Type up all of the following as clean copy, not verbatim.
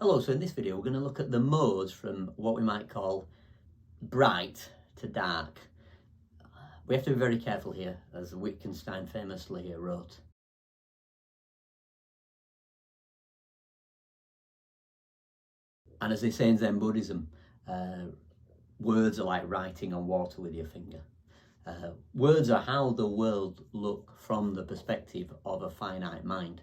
Hello, so in this video we're going to look at the modes from what we might call bright to dark. We have to be very careful here, as Wittgenstein famously wrote. And as they say in Zen Buddhism, words are like writing on water with your finger. Words are how the world look from the perspective of a finite mind.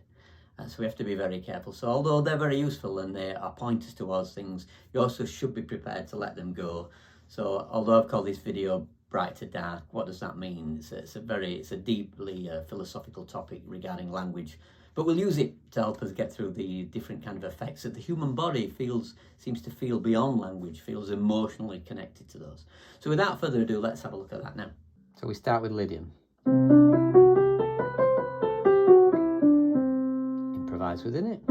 So we have to be very careful. So although they're very useful and they are pointers towards things, you also should be prepared to let them go. So although I've called this video bright to dark, what does that mean? It's a deeply philosophical topic regarding language, but we'll use it to help us get through the different kind of effects that the human body seems to feel beyond language, feels emotionally connected to those. So without further ado, let's have a look at that now. So we start with Lydian. Improvise within it.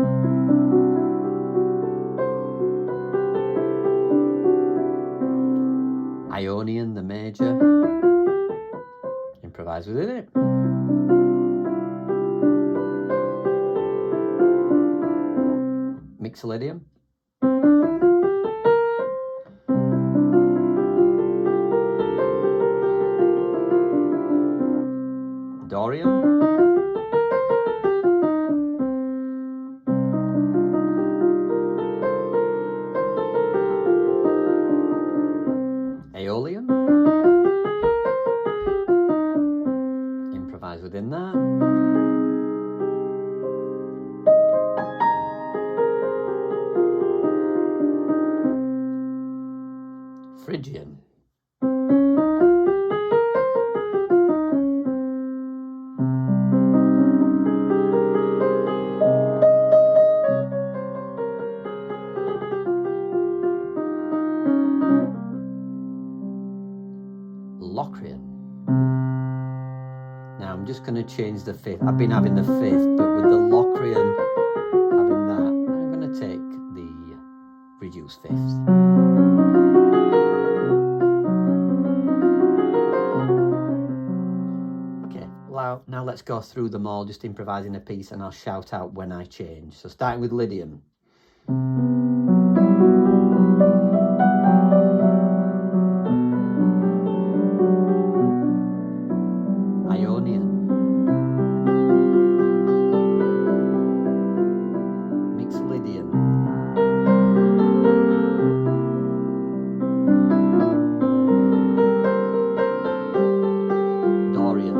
Ionian, the major. Improvise within it. Mixolydian. Dorian. Aeolian. Improvise within that. Phrygian. Locrian. Now I'm just going to change the fifth. I've been having the fifth, but with the Locrian having that, I'm going to take the reduced fifth. Okay, now let's go through them all, just improvising a piece, and I'll shout out when I change. So starting with Lydian. Ionian. Mixolydian. Dorian.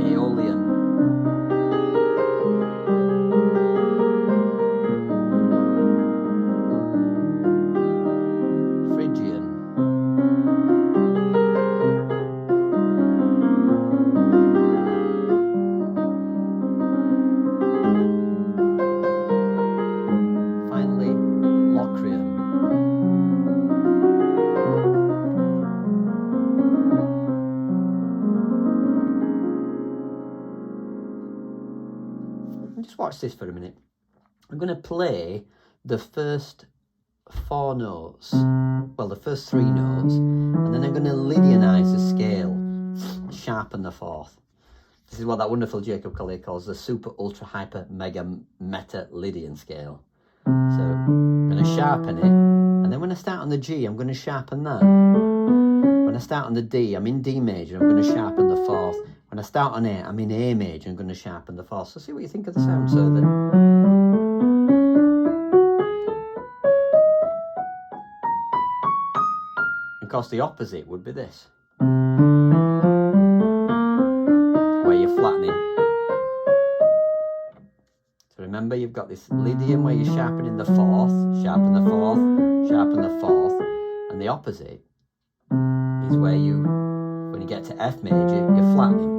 Aeolian. Phrygian. Finally, Locrian. Just watch this for a minute. I'm going to play the first four notes, well, the first three notes, and then I'm going to Lydianize the scale, sharpen the fourth. This is what that wonderful Jacob Collier calls the super, ultra, hyper, mega, meta Lydian scale. So I'm going to sharpen it, and then when I start on the G, I'm going to sharpen that. When I start on the D, I'm in D major, I'm going to sharpen the fourth. When I start on A, I'm in A major, I'm going to sharpen the fourth. So see what you think of the sound. So that. Of course, the opposite would be this, where you're flattening. So remember, you've got this Lydian where you're sharpening the fourth, sharpen the fourth, sharpen the fourth, and the opposite is where when you get to F major, you're flattening.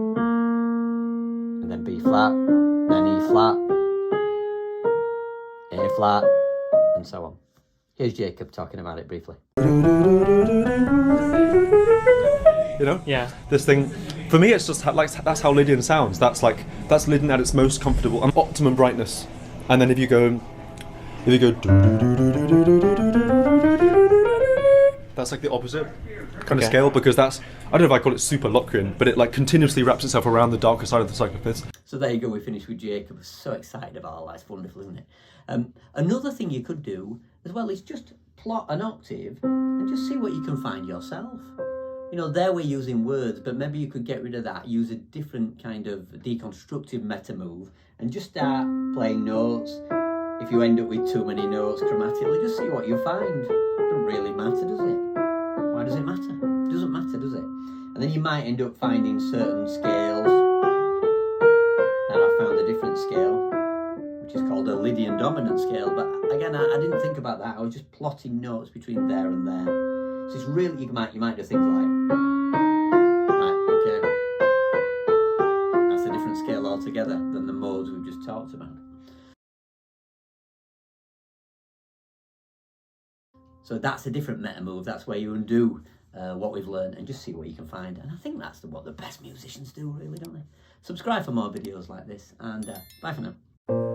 And then B flat, then E flat, A flat, and so on. Here's Jacob talking about it briefly. You know? Yeah. This thing, for me, it's just like that's how Lydian sounds. That's Lydian at its most comfortable and optimum brightness. And then if you go, that's like the opposite. kind of scale, because that's, I don't know if I call it super Locrian, but it like continuously wraps itself around the darker side of the cyclopaths. So there you go, we finished with Jacob. So excited about all that. It's wonderful, isn't it? Another thing you could do as well is just plot an octave and just see what you can find yourself. You know, there we're using words, but maybe you could get rid of that, use a different kind of deconstructive meta move, and just start playing notes. If you end up with too many notes chromatically, just see what you find. It doesn't really matter, does it? Why does it matter? It doesn't matter, does it? And then you might end up finding certain scales. And I found a different scale, which is called a Lydian dominant scale. But again, I didn't think about that. I was just plotting notes between there and there. So it's really, you might do things like, right, okay, that's a different scale altogether than the modes we've just talked about. So that's a different meta move. That's where you undo what we've learned and just see what you can find. And I think that's what the best musicians do, really, don't they? Subscribe for more videos like this, and bye for now.